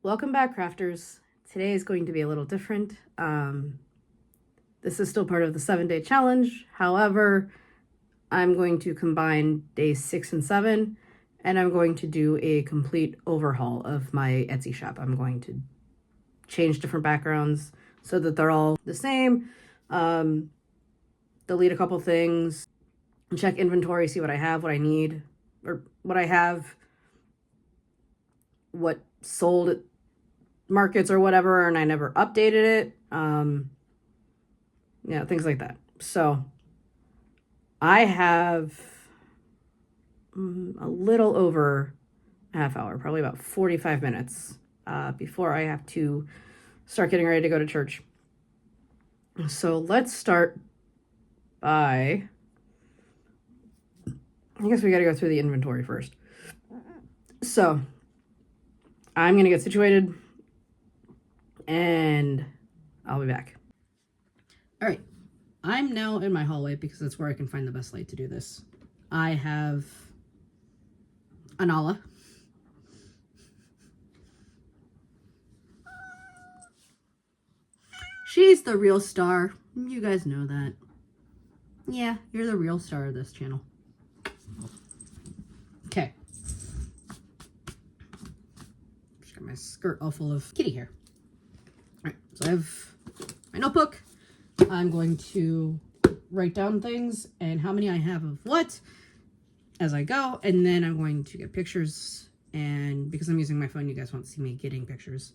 Welcome back, crafters. Today is going to be a little different. This is still part of the 7-day challenge. However, I'm going to combine days 6 and 7, and I'm going to do a complete overhaul of my Etsy shop. I'm going to change different backgrounds so that they're all the same. Delete a couple things, check inventory, see what I have, what I need, or what I have, what sold at markets or whatever, and I never updated it. Things like that. So I have a little over a half hour, probably about 45 minutes before I have to start getting ready to go to church. So let's start by, I guess we got to go through the inventory first. So I'm going to get situated and I'll be back. All right. I'm now in my hallway because that's where I can find the best light to do this. I have Anala. She's the real star. You guys know that. Yeah, you're the real star of this channel. Okay. Just got my skirt all full of kitty hair. All right, so I have my notebook. I'm going to write down things and how many I have of what as I go, and then I'm going to get pictures, and because I'm using my phone, you guys won't see me getting pictures,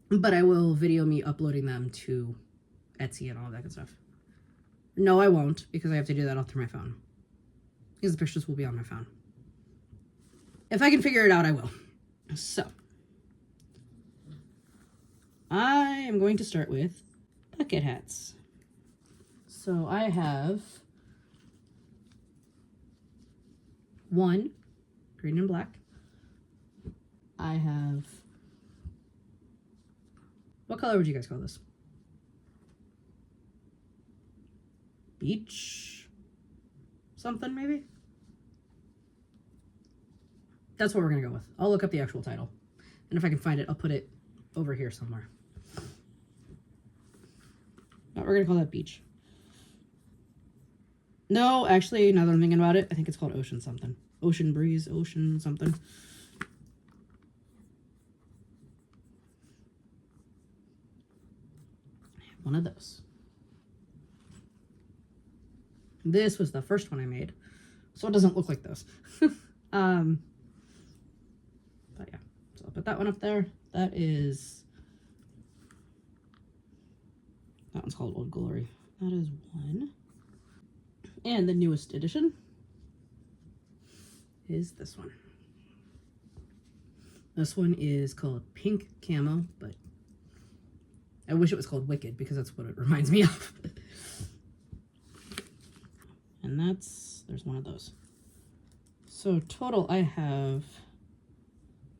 but I will video me uploading them to Etsy and all that good stuff. No, I won't, because I have to do that all through my phone, because the pictures will be on my phone. If I can figure it out, I will. So I am going to start with bucket hats. So I have one, green and black. I have, what color would you guys call this? Beach something, maybe? That's what we're gonna go with. I'll look up the actual title, and if I can find it, I'll put it over here somewhere. But we're gonna call that beach. No, actually, now that I'm thinking about it, I think it's called ocean something. Ocean breeze, ocean something. One of those. This was the first one I made, so it doesn't look like those. But yeah, so I'll put that one up there. That one's called Old Glory. That is one. And the newest edition is this one. This one is called Pink Camo, but I wish it was called Wicked because that's what it reminds me of. And there's one of those. So total I have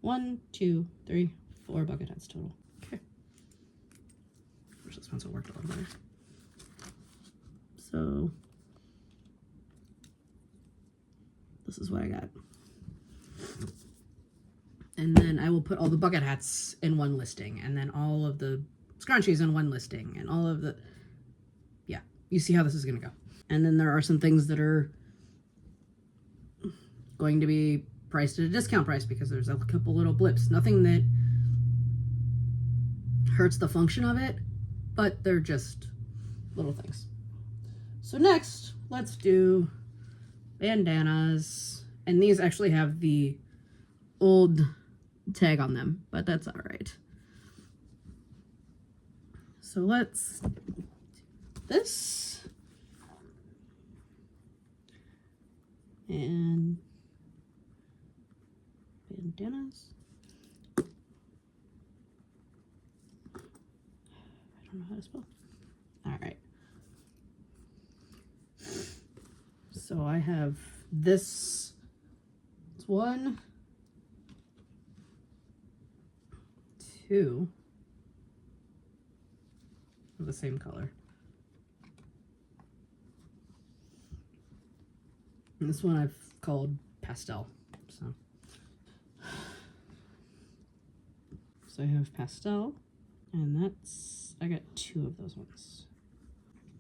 1, 2, 3, 4 bucket hats total. Okay. Wish this one's worked a little better. So this is what I got. And then I will put all the bucket hats in one listing, and then all of the scrunchies in one listing, and all of the, yeah, you see how this is going to go. And then there are some things that are going to be priced at a discount price because there's a couple little blips. Nothing that hurts the function of it, but they're just little things. So next, let's do bandanas. And these actually have the old tag on them, but that's all right. So let's do this. And bandanas. I don't know how to spell. All right. So I have this. It's 1, 2 of the same color. And this one I've called pastel. So So I have pastel, and that's, I got 2 of those ones.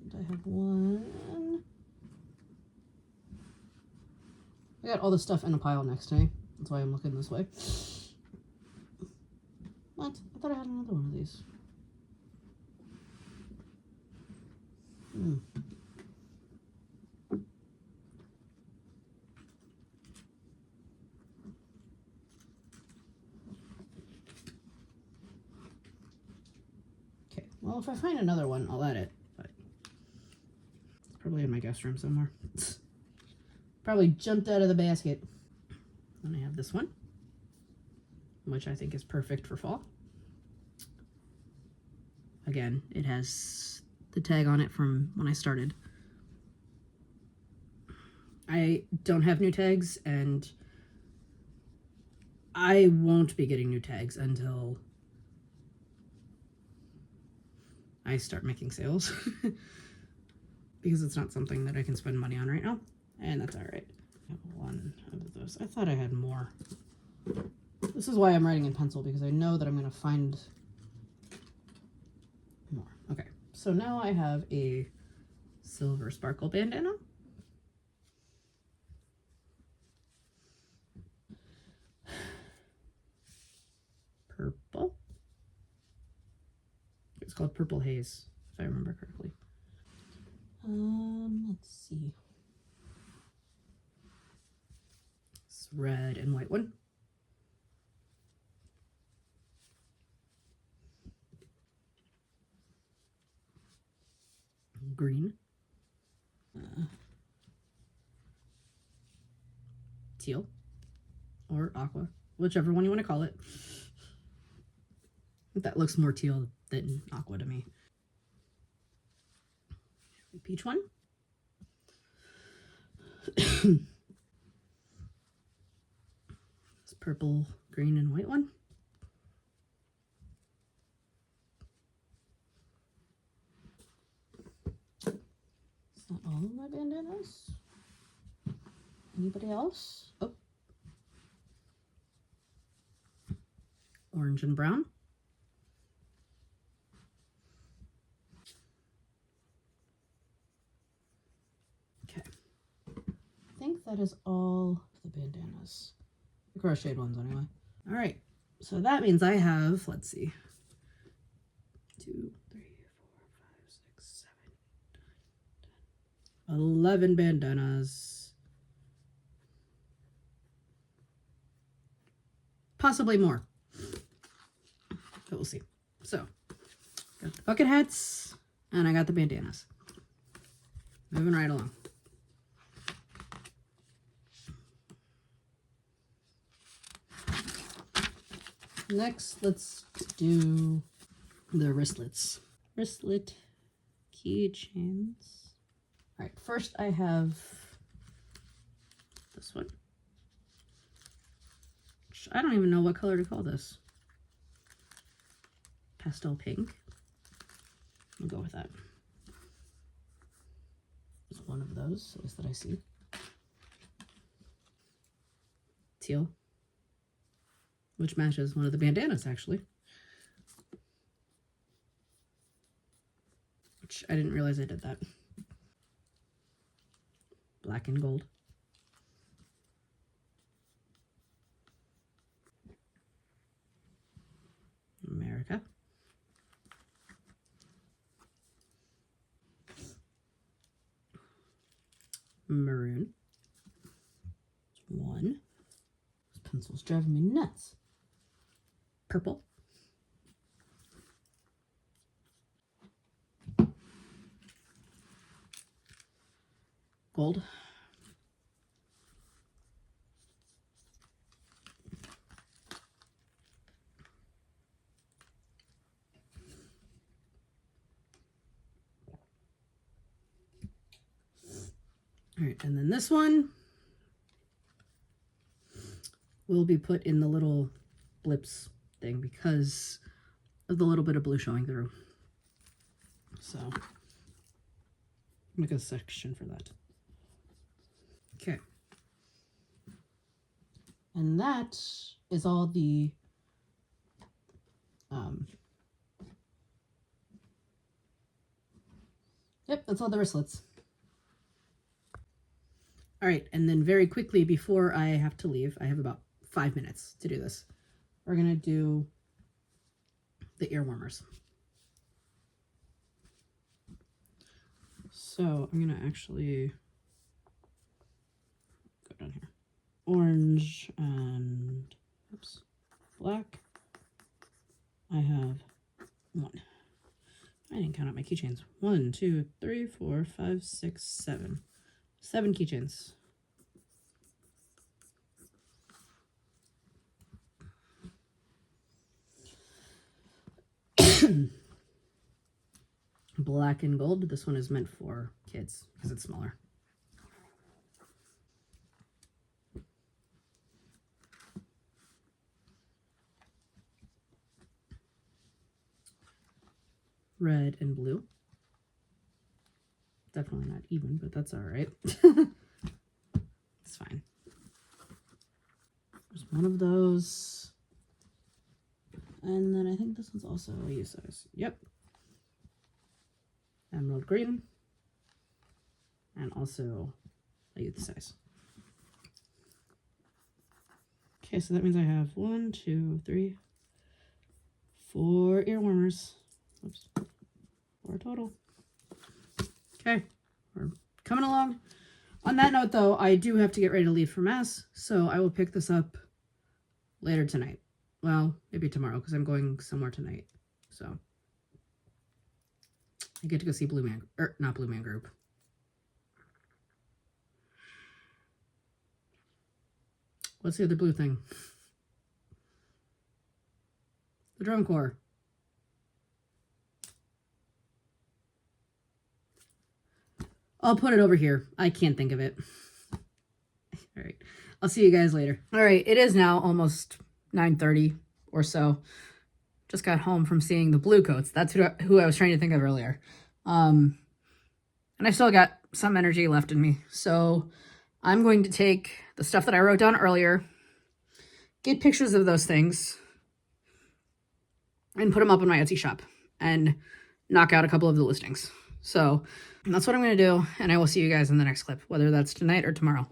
And I have 1. I got all the stuff in a pile next to me. That's why I'm looking this way. What? I thought I had another one of these. Okay, well, if I find another one, I'll add it. But it's probably in my guest room somewhere. Probably jumped out of the basket. Then I have this one, which I think is perfect for fall. Again, it has the tag on it from when I started. I don't have new tags, and I won't be getting new tags until I start making sales. Because it's not something that I can spend money on right now, and that's all right. I have 1 of those. I thought I had more. This is why I'm writing in pencil, because I know that I'm going to find more. Okay, so now I have a silver sparkle bandana. Purple. It's called Purple Haze, if I remember correctly. Let's see. It's red and white one. Green. Teal. Or aqua. Whichever one you want to call it. That looks more teal than aqua to me. Peach one. This purple, green, and white one. Is that all of my bandanas? Anybody else? Oh. Orange and brown. Okay. I think that is all the bandanas. The crocheted ones anyway. All right. So that means I have, let's see, 2, 3, 4, 5, 6, 7, 9, 10, 11 bandanas. Possibly more. But we'll see. So, got the bucket hats, and I got the bandanas. Moving right along. Next, let's do the wristlets. Wristlet keychains. All right, first I have this one. I don't even know what color to call this. Pastel pink. I'll go with that. It's one of those, at least that I see. Teal. Which matches one of the bandanas, actually. Which I didn't realize I did that. Black and gold. America. Maroon. One. This pencil's driving me nuts. Purple. Gold. All right, and then this one will be put in the little blips thing because of the little bit of blue showing through. So make a section for that. Okay. And that is all the Yep, that's all the wristlets. All right, and then very quickly before I have to leave, I have about 5 minutes to do this. We're gonna do the ear warmers. So I'm gonna actually go down here. Orange and oops, black. I have 1. I didn't count out my keychains. 1, 2, 3, 4, 5, 6, 7. 7 keychains. Black and gold. This one is meant for kids because it's smaller. Red and blue. Definitely not even, but that's all right. It's fine. There's one of those. And then I think this one's also a U size. Yep. Emerald green. And also a youth size. Okay, so that means I have 1, 2, 3, 4 ear warmers. Oops. 4 total. Okay, we're coming along. On that note, though, I do have to get ready to leave for Mass, so I will pick this up later tonight. Well, maybe tomorrow, because I'm going somewhere tonight. So I get to go see Blue Man, or not Blue Man Group. What's the other blue thing? The Drum Corps. I'll put it over here. I can't think of it. All right. I'll see you guys later. All right. It is now almost 9:30 or so. Just got home from seeing the Blue Coats. That's who I was trying to think of earlier. And I still got some energy left in me. So I'm going to take the stuff that I wrote down earlier, get pictures of those things, and put them up in my Etsy shop and knock out a couple of the listings. So that's what I'm going to do, and I will see you guys in the next clip, whether that's tonight or tomorrow.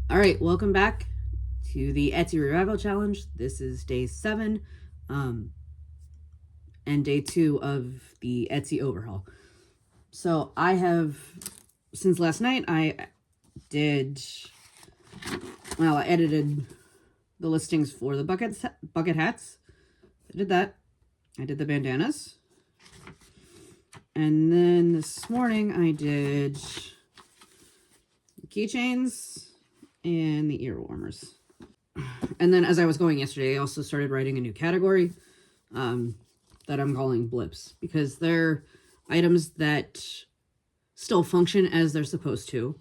All right, welcome back to the Etsy Revival Challenge. This is day 7 and day 2 of the Etsy Overhaul. So I have, since last night, I edited the listings for the bucket hats. I did that. I did the bandanas. And then this morning I did the keychains and the ear warmers. And then as I was going yesterday, I also started writing a new category that I'm calling blips, because they're items that still function as they're supposed to.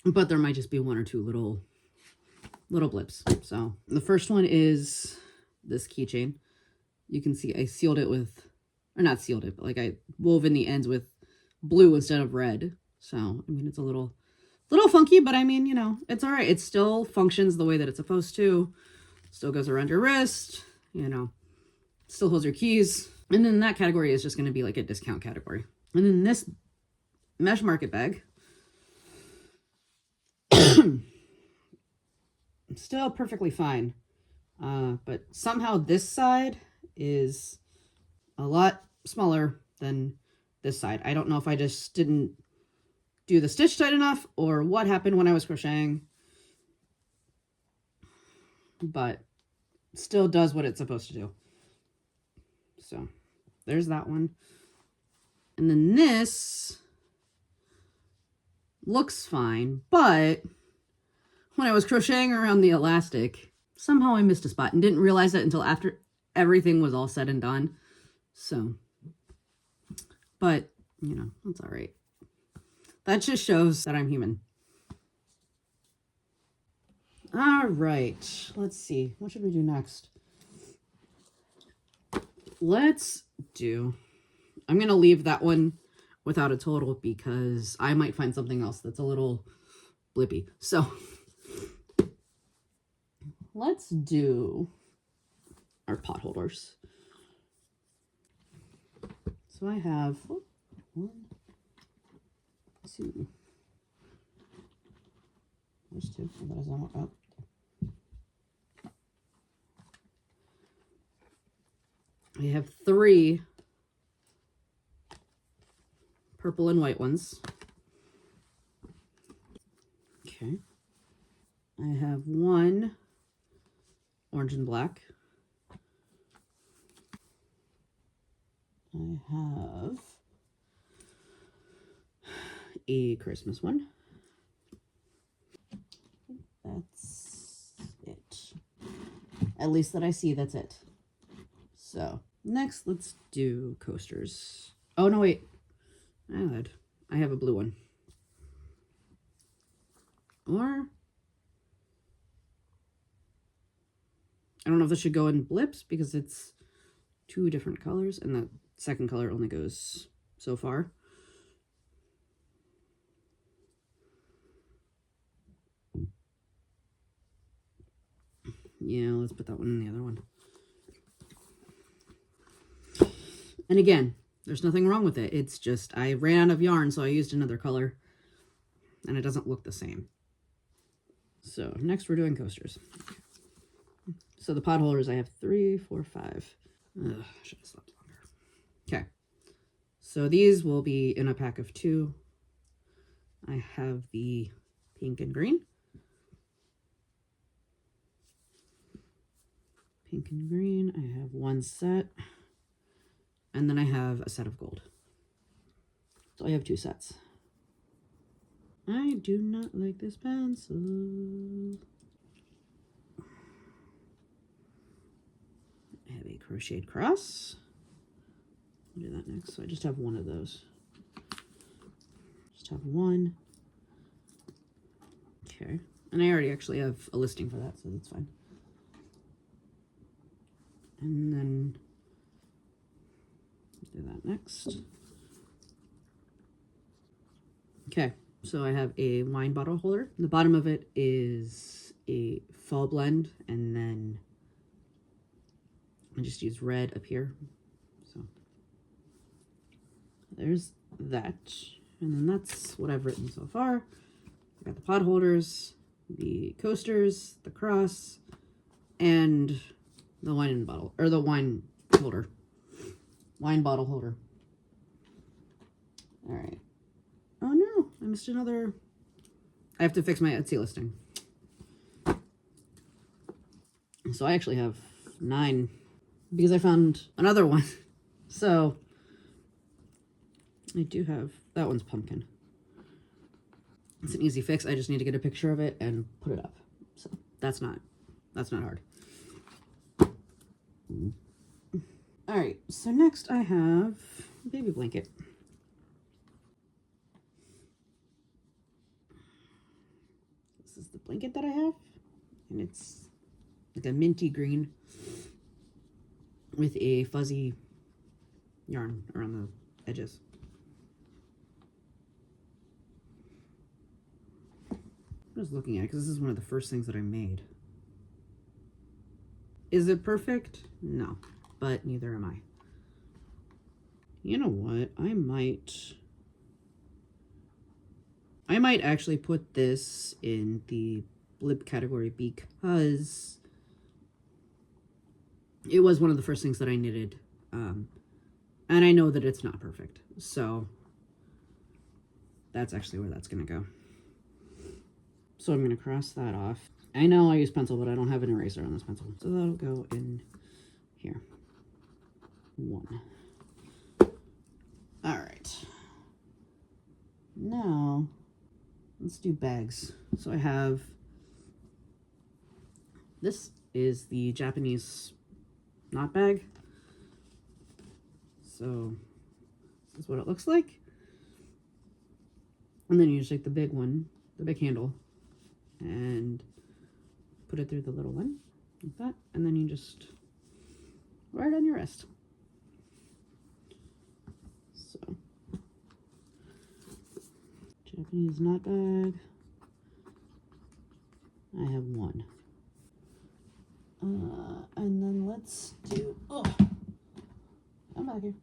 But there might just be 1 or 2 little blips. So the first one is this keychain. You can see I sealed it with, or not sealed it, but like I wove in the ends with blue instead of red. So, I mean, it's a little funky, but I mean, you know, it's all right. It still functions the way that it's supposed to. Still goes around your wrist, you know, still holds your keys. And then that category is just going to be like a discount category. And then this mesh market bag, still perfectly fine. But somehow this side is a lot smaller than this side. I don't know if I just didn't do the stitch tight enough or what happened when I was crocheting, but still does what it's supposed to do. So there's that one. And then this looks fine, but when I was crocheting around the elastic, somehow I missed a spot and didn't realize it until after everything was all said and done. So, but, you know, that's all right. That just shows that I'm human. All right, let's see. What should we do next? I'm going to leave that one without a total because I might find something else that's a little blippy. So let's do our pot holders. So I have 1, 2. There's 2. Oh, that is not up. I have 3 purple and white ones. Okay. I have 1 orange and black. I have a Christmas one. That's it. At least that I see, that's it. So next, let's do coasters. Oh, no, wait. I lied. I have a blue one. Or I don't know if this should go in blips because it's 2 different colors and the second color only goes so far. Yeah, let's put that one in the other one. And again, there's nothing wrong with it. It's just I ran out of yarn, so I used another color. And it doesn't look the same. So next we're doing coasters. So the pot holders, I have 3, 4, 5. Ugh, should have slept longer. Okay. So these will be in a pack of 2. I have the pink and green. Pink and green. I have 1 set. And then I have a set of gold. So I have 2 sets. I do not like this pencil. I have a crocheted cross. I'll do that next. So I just have 1 of those. Just have 1. Okay. And I already actually have a listing for that, so that's fine. And then do that next. Okay. So I have a wine bottle holder. The bottom of it is a fall blend, and then I just use red up here. So there's that. And then that's what I've written so far. I got the pot holders, the coasters, the cross, and the wine bottle, or the wine holder. Wine bottle holder. All right. Oh no, I missed another. I have to fix my Etsy listing. So I actually have 9 because I found another one. So I do have, that one's pumpkin. It's an easy fix. I just need to get a picture of it and put it up. So that's not hard. All right, so next I have a baby blanket. This is the blanket that I have, and it's like a minty green with a fuzzy yarn around the edges. I'm just looking at it because this is one of the first things that I made. Is it perfect? No, but neither am I. You know what? I might actually put this in the blip category because it was one of the first things that I knitted. And I know that it's not perfect. So that's actually where that's going to go. So I'm going to cross that off. I know I use pencil, but I don't have an eraser on this pencil. So that'll go in here. 1. All right. Now, let's do bags. So I have, this is the Japanese knot bag. So this is what it looks like. And then you just take the big one, the big handle, and put it through the little one, like that. And then you just wear it on your wrist. So, Japanese knot bag. I have 1. And then let's do, oh, come back here.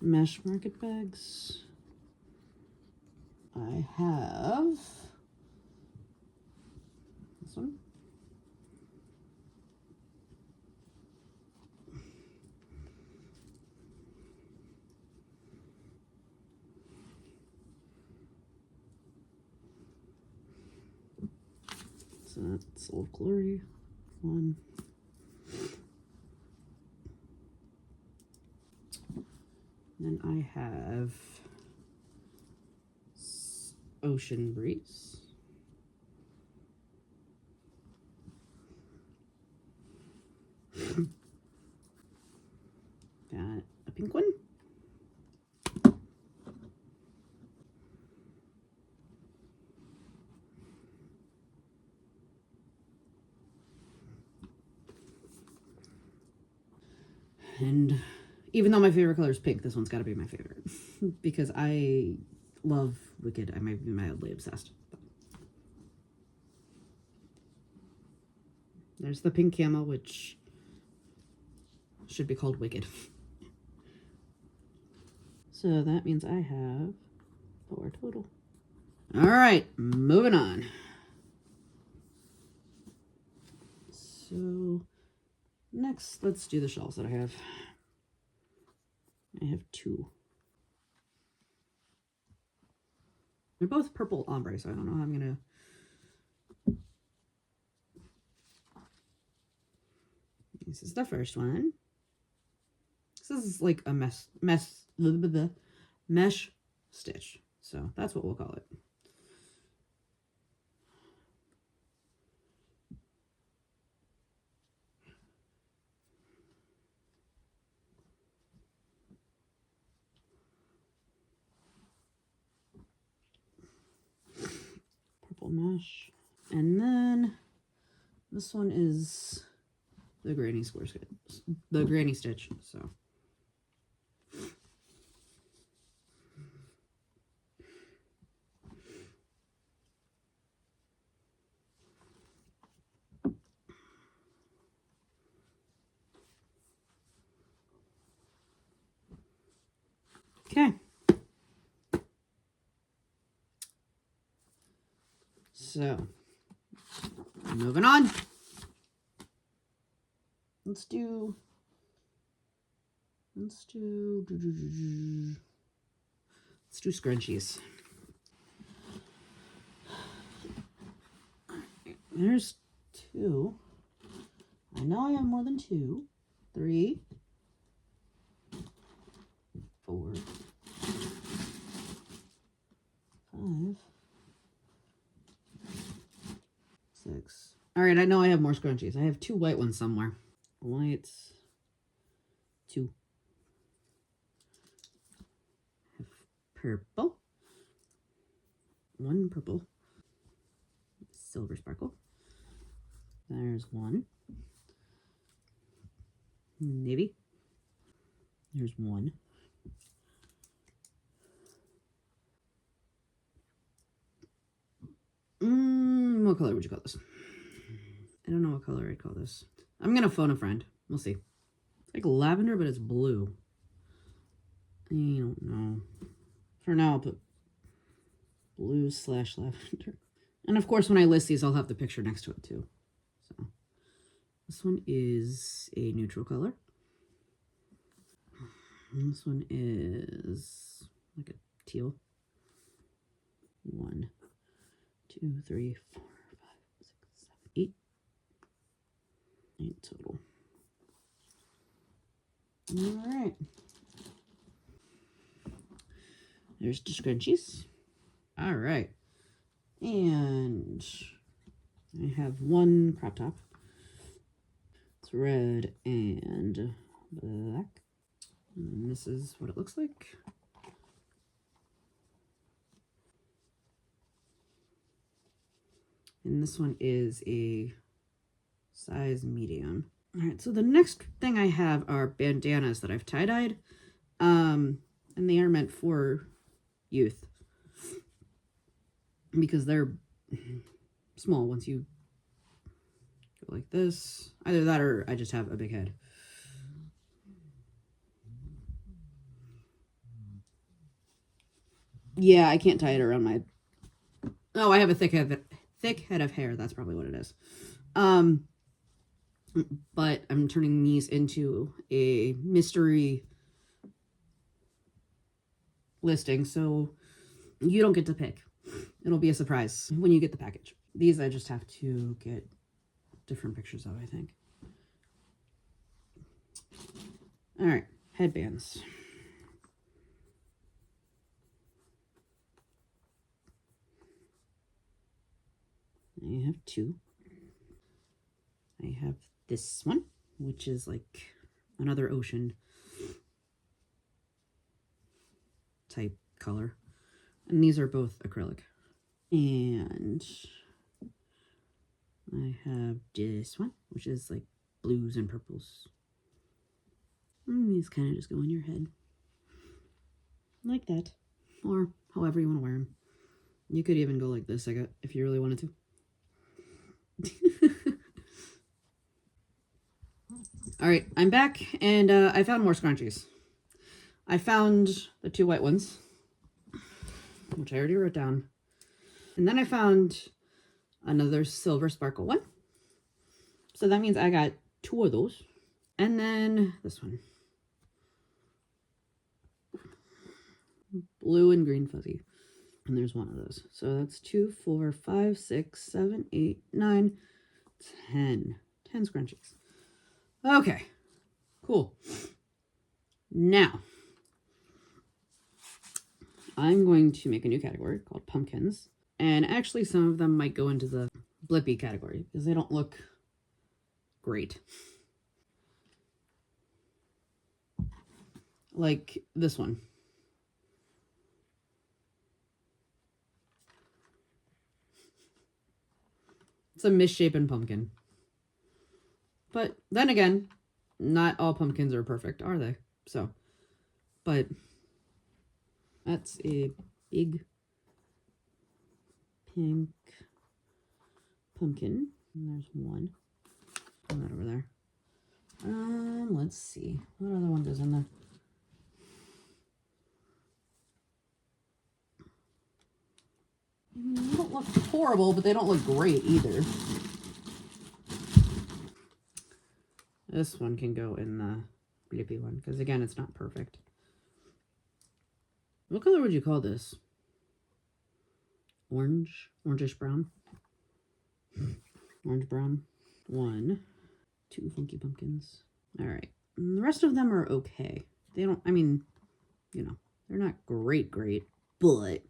mesh market bags. I have this one. So that's Soul of Glory. One. Then I have Ocean Breeze. Got a pink one. And even though my favorite color is pink, this one's got to be my favorite because I love Wicked. I might be mildly obsessed. There's the pink camo, which should be called Wicked. So that means I have 4 total. All right, moving on. So next, let's do the shells that I have. I have 2. They're both purple ombre, so I don't know how I'm gonna. This is the first one. This is like a mesh stitch, so that's what we'll call it. Purple mesh, and then this one is the granny square stitch, the granny stitch. So. Okay. So, moving on. Let's do scrunchies. There's 2. I know I have more than 2. 3, 4, 5, 6. All right, I know I have more scrunchies. I have 2 white ones somewhere. White, 2. Have purple. 1 purple. Silver sparkle. There's 1. Navy. There's 1. What color would you call this? I don't know what color I'd call this. I'm gonna phone a friend. We'll see. It's like lavender, but it's blue. I don't know. For now, I'll put blue / lavender. And of course, when I list these, I'll have the picture next to it too. So this one is a neutral color. And this one is like a teal. 1, 2, 3, 4, 5, 6, 7, 8. 8 total. All right. There's the scrunchies. All right. And I have 1 crop top. It's red and black. And this is what it looks like. And this one is a size medium. All right, so the next thing I have are bandanas that I've tie-dyed. And they are meant for youth. Because they're small once you go like this. Either that or I just have a big head. Yeah, I can't tie it around my... Oh, I have a thick head of hair. That's probably what it is. But I'm turning these into a mystery listing, so you don't get to pick. It'll be a surprise when you get the package. These I just have to get different pictures of, I think. All right, headbands. I have two. I have this one, which is like another ocean type color. And these are both acrylic. And I have this one, which is like blues and purples. And these kind of just go in your head. Like that. Or however you want to wear them. You could even go like this, if you really wanted to. All right, I'm back, and I found more scrunchies. I found the two white ones, which I already wrote down. And then I found another silver sparkle one. So that means I got two of those. And then this one. Blue and green fuzzy. And there's one of those. So that's 2, 4, 5, 6, 7, 8, 9, 10. 10 scrunchies. Okay. Cool. Now, I'm going to make a new category called pumpkins. And actually, some of them might go into the blippy category because they don't look great. Like this one. It's a misshapen pumpkin. But then again, not all pumpkins are perfect, are they? So, but that's a big pink pumpkin. And there's one. Put that over there. Let's see. What other one goes in there? They don't look horrible, but they don't look great either. This one can go in the blippy one, because again, it's not perfect. What color would you call this? Orange? Orangish brown? Orange brown. 1, 2 funky pumpkins. All right. And the rest of them are okay. They don't, I mean, you know, they're not great, but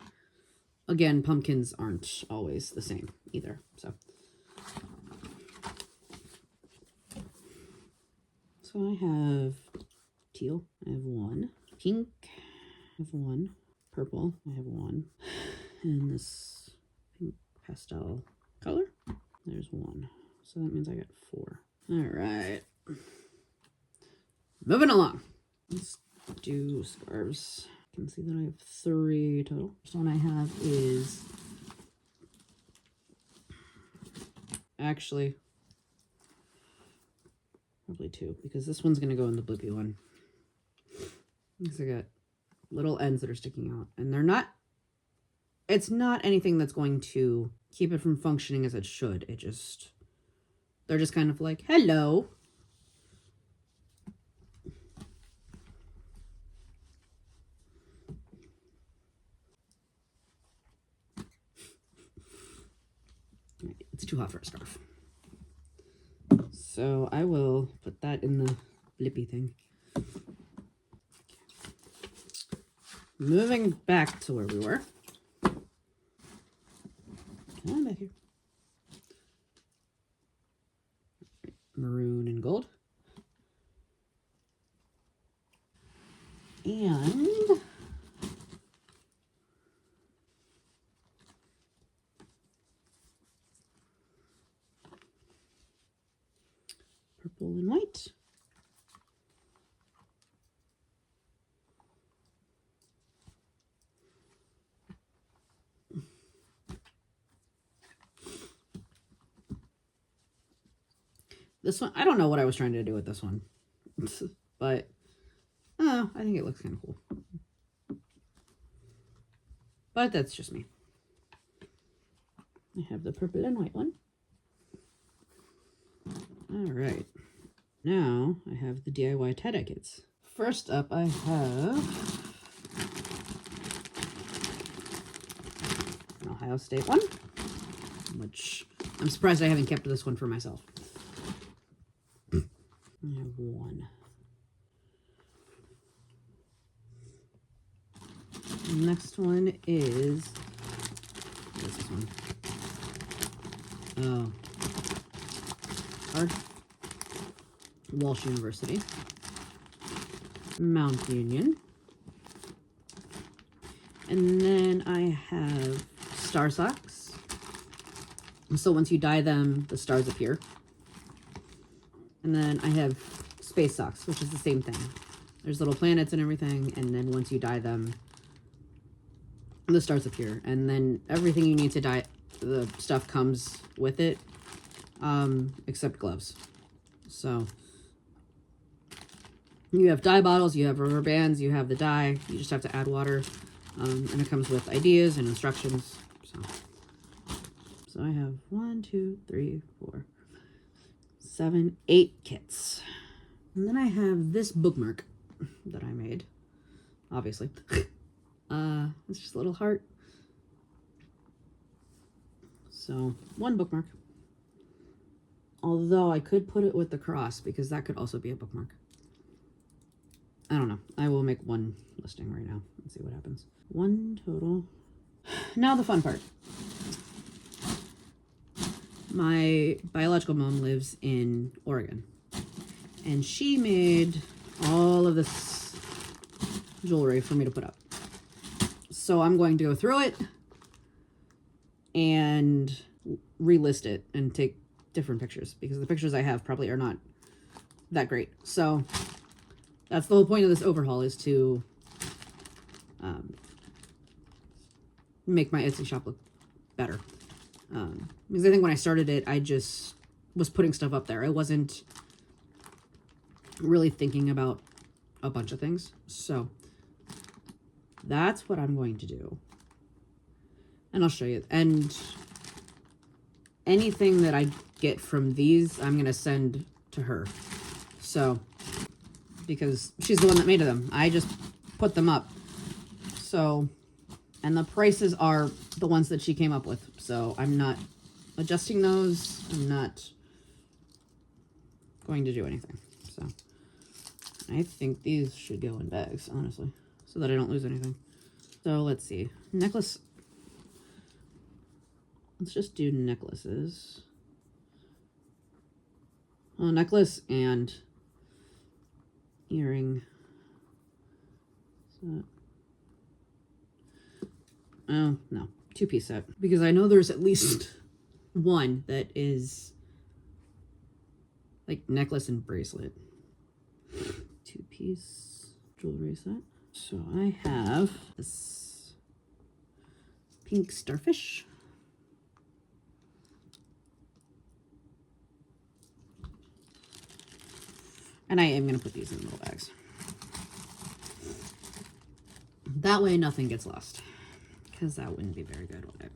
again, pumpkins aren't always the same either, so. So I have teal, I have 1. Pink, I have 1. Purple, I have 1. And this pink pastel color, there's 1. So that means I got 4. All right. Moving along. Let's do scarves. You can see that I have 3 total. First one I have is actually probably 2, because this one's gonna go in the blippy one. Because I got little ends that are sticking out, and they're not, it's not anything that's going to keep it from functioning as it should. It just, they're just kind of like, hello. It's too hot for a scarf. So I will put that in the blippy thing. Moving back to where we were. Come on back here. Maroon and gold. And purple and white. This one, I don't know what I was trying to do with this one, but I think it looks kind of cool. but that's just me. I have the purple and white one. All right. Now I have the DIY tie-dye kits. First up, I have an Ohio State one, which I'm surprised I haven't kept this one for myself. I have one. The next one is, what's this one? Oh, Art Walsh University, Mount Union, and then I have star socks. So once you dye them, the stars appear. And then I have space socks, which is the same thing. There's little planets and everything, and then once you dye them, the stars appear. And then everything you need to dye, the stuff comes with it, except gloves. So you have dye bottles, you have rubber bands, you have the dye, you just have to add water, and it comes with ideas and instructions. So I have 1, 2, 3, 4, 7, 8 kits. And then I have this bookmark that I made, obviously. It's just a little heart. So, one bookmark. Although I could put it with the cross, because that could also be a bookmark. I don't know. I will make one listing right now and see what happens. One total. Now the fun part. My biological mom lives in Oregon, and she made all of this jewelry for me to put up. So I'm going to go through it and relist it and take different pictures, because the pictures I have probably are not that great. So that's the whole point of this overhaul, is to make my Etsy shop look better. Because I think when I started it, I just was putting stuff up there. I wasn't really thinking about a bunch of things. So that's what I'm going to do. And I'll show you. And anything that I get from these, I'm going to send to her. So, because she's the one that made them. I just put them up. So, and the prices are the ones that she came up with. So I'm not adjusting those. I'm not going to do anything. So I think these should go in bags, honestly, so that I don't lose anything. So let's see. Necklace. Let's just do necklaces. Well, necklace and earring. So, oh, no. 2-piece set. Because I know there's at least one that is like necklace and bracelet. 2-piece jewelry set. So I have this pink starfish. And I am going to put these in little bags. That way nothing gets lost, because that wouldn't be very good, would it?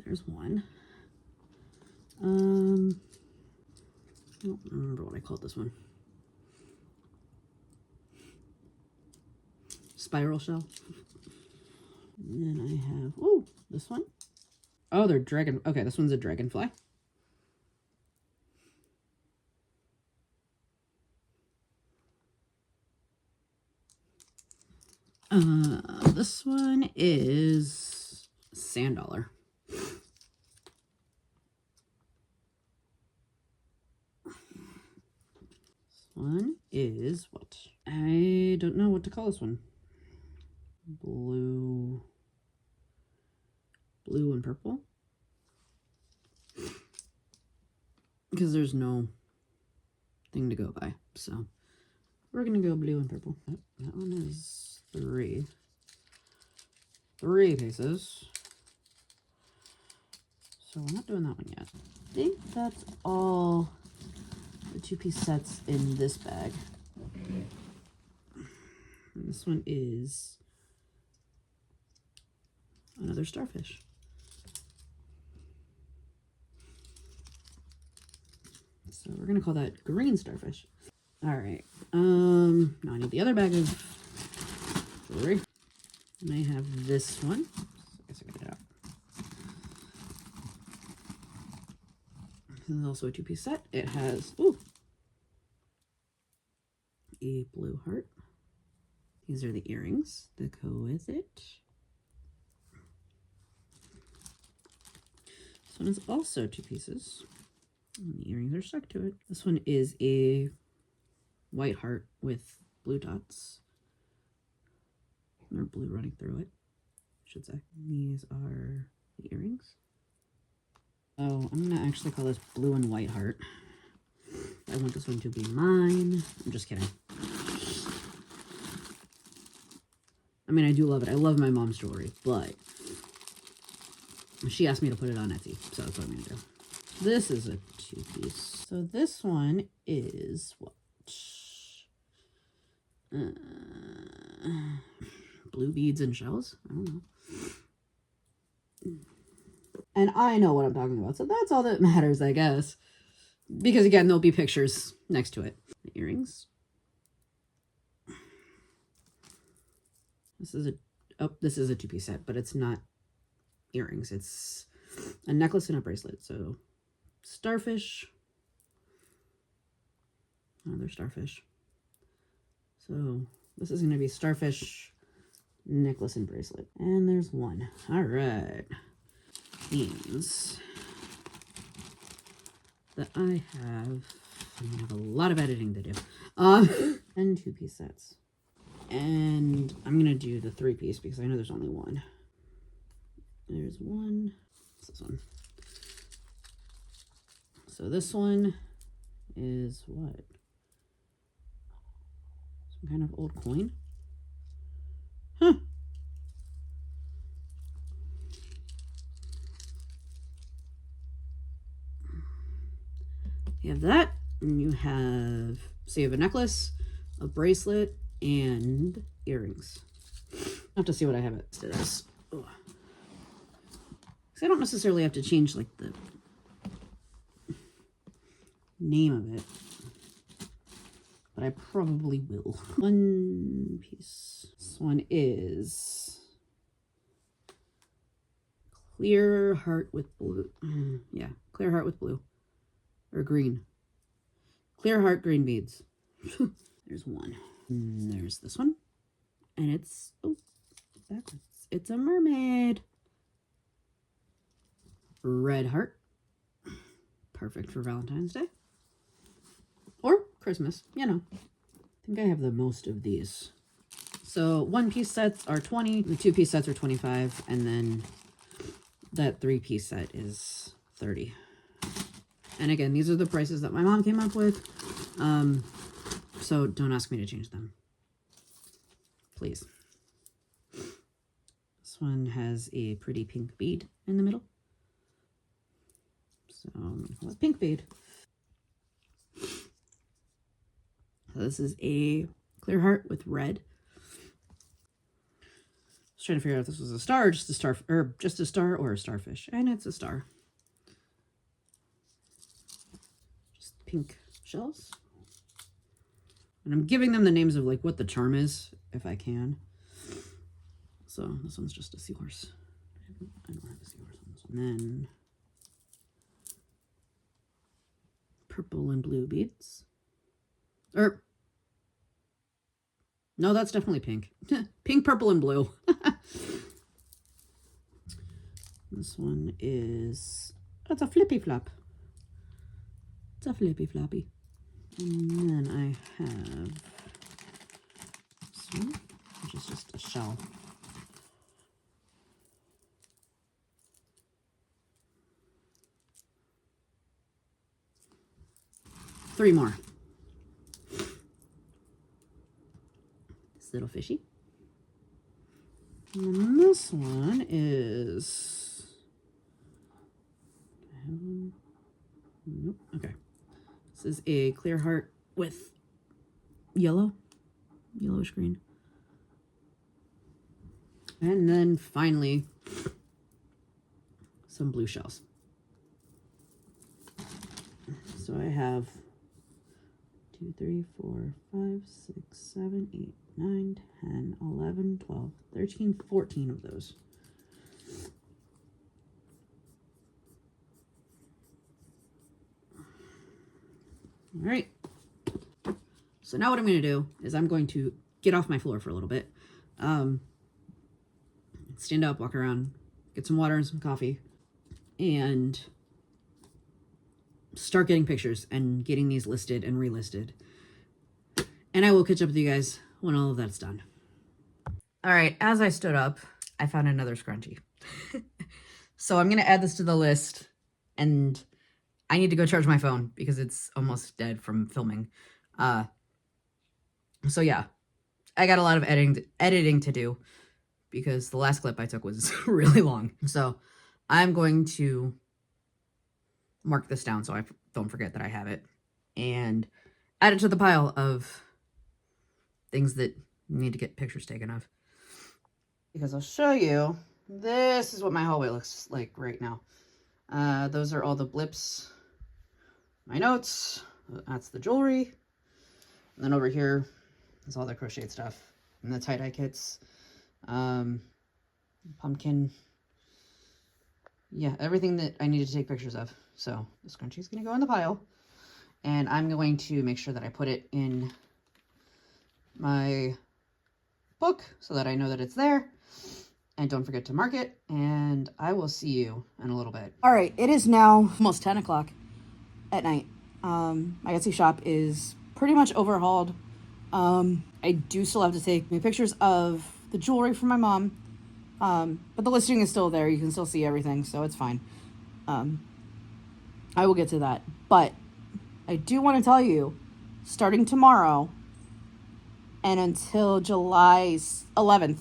There's one. I don't remember what I called this one. Spiral shell. And then I have, oh, this one. Oh, they're dragon. Okay, this one's a dragonfly. This one is sand dollar. This one is what? I don't know what to call this one. Blue and purple. Because there's no thing to go by. So we're going to go blue and purple. That one is 3 pieces. So we're not doing that one yet. I think that's all the 2-piece sets in this bag. And This one is another starfish. So we're gonna call that green starfish. All right. Now I need the other bag of jewelry. And I have this one. So I guess I got it out. This is also a 2-piece set. It has a blue heart. These are the earrings that go with it. This one is also 2 pieces. And the earrings are stuck to it. This one is a white heart with blue dots. Or blue running through it, I should say. These are the earrings. Oh, I'm gonna actually call this blue and white heart. I want this one to be mine. I'm just kidding. I mean, I do love it. I love my mom's jewelry, but she asked me to put it on Etsy, so that's what I'm gonna do. This is a 2-piece. So this one is what? Blue beads and shells? I don't know. And I know what I'm talking about, so that's all that matters, I guess. Because again, there'll be pictures next to it. The earrings. This is a 2-piece set, but it's not earrings. It's a necklace and a bracelet. So starfish. Another starfish. So this is going to be starfish, necklace, and bracelet. And there's one. All right. Means that I have, I'm going to have a lot of editing to do. And 2-piece sets. And I'm going to do the 3-piece because I know there's only one. There's one. What's this one? So this one is what? Some kind of old coin? Huh. You have that, and you have, so you have a necklace, a bracelet, and earrings. I'll have to see what I have it to this. Because I don't necessarily have to change like the name of it, but I probably will. 1 piece. This one is clear heart with blue. Yeah, clear heart with blue. Or green. Clear heart, green beads. There's one. And there's this one. And it's, backwards. It's a mermaid. Red heart. Perfect for Valentine's Day. Or Christmas, you know. I think I have the most of these. So 1-piece sets are 20, the 2-piece sets are 25, and then that 3-piece set is 30. And again, these are the prices that my mom came up with. So don't ask me to change them. Please. This one has a pretty pink bead in the middle. So I'm going to call it pink bead. So this is a clear heart with red. I was trying to figure out if this was a star or just a star, or just a star or a starfish. And it's a star. Just pink shells. And I'm giving them the names of like what the charm is, if I can. So this one's just a seahorse. I don't have a seahorse on this one. And then purple and blue beads. Or no, that's definitely pink. Pink, purple, and blue. This one is, it's a flippy flop. It's a flippy floppy. And then I have this one, which is just a shell. Three more. This little fishy. And then this one is, nope, okay. This is a clear heart with yellowish green. And then finally, some blue shells. So I have 2, 3, 4, 5, 6, 7, 8, 9, 10, 11, 12, 13, 14 of those. All right. So now what I'm going to do is I'm going to get off my floor for a little bit. Stand up, walk around, get some water and some coffee, and start getting pictures and getting these listed and relisted. And I will catch up with you guys when all of that's done. All right, as I stood up, I found another scrunchie. So I'm going to add this to the list, and I need to go charge my phone because it's almost dead from filming. So yeah, I got a lot of editing to do because the last clip I took was really long. So I'm going to mark this down so I don't forget that I have it and add it to the pile of things that need to get pictures taken of. Because I'll show you, this is what my hallway looks like right now. Those are all the blips, my notes, that's the jewelry. And then over here is all the crocheted stuff and the tie-dye kits, pumpkin. Yeah, everything that I need to take pictures of. So the scrunchie is going to go in the pile. And I'm going to make sure that I put it in my book so that I know that it's there. And don't forget to mark it. And I will see you in a little bit. All right, it is now almost 10 o'clock at night. My Etsy shop is pretty much overhauled. I do still have to take my pictures of the jewelry from my mom. But the listing is still there. You can still see everything, so it's fine. I will get to that. But I do want to tell you, starting tomorrow and until July 11th,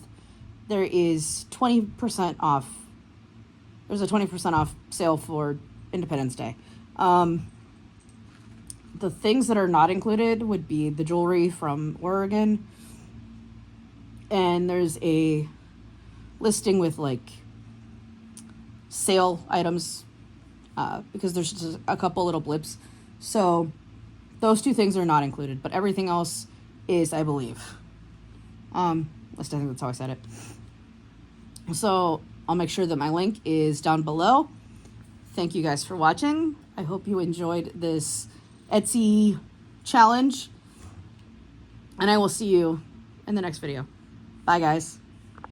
there is 20% off. There's a 20% off sale for Independence Day. The things that are not included would be the jewelry from Oregon. And there's a listing with like sale items because there's just a couple little blips. So those two things are not included, but everything else is, I believe. At least I think that's how I said it. So I'll make sure that my link is down below. Thank you guys for watching. I hope you enjoyed this Etsy challenge. And I will see you in the next video. Bye, guys.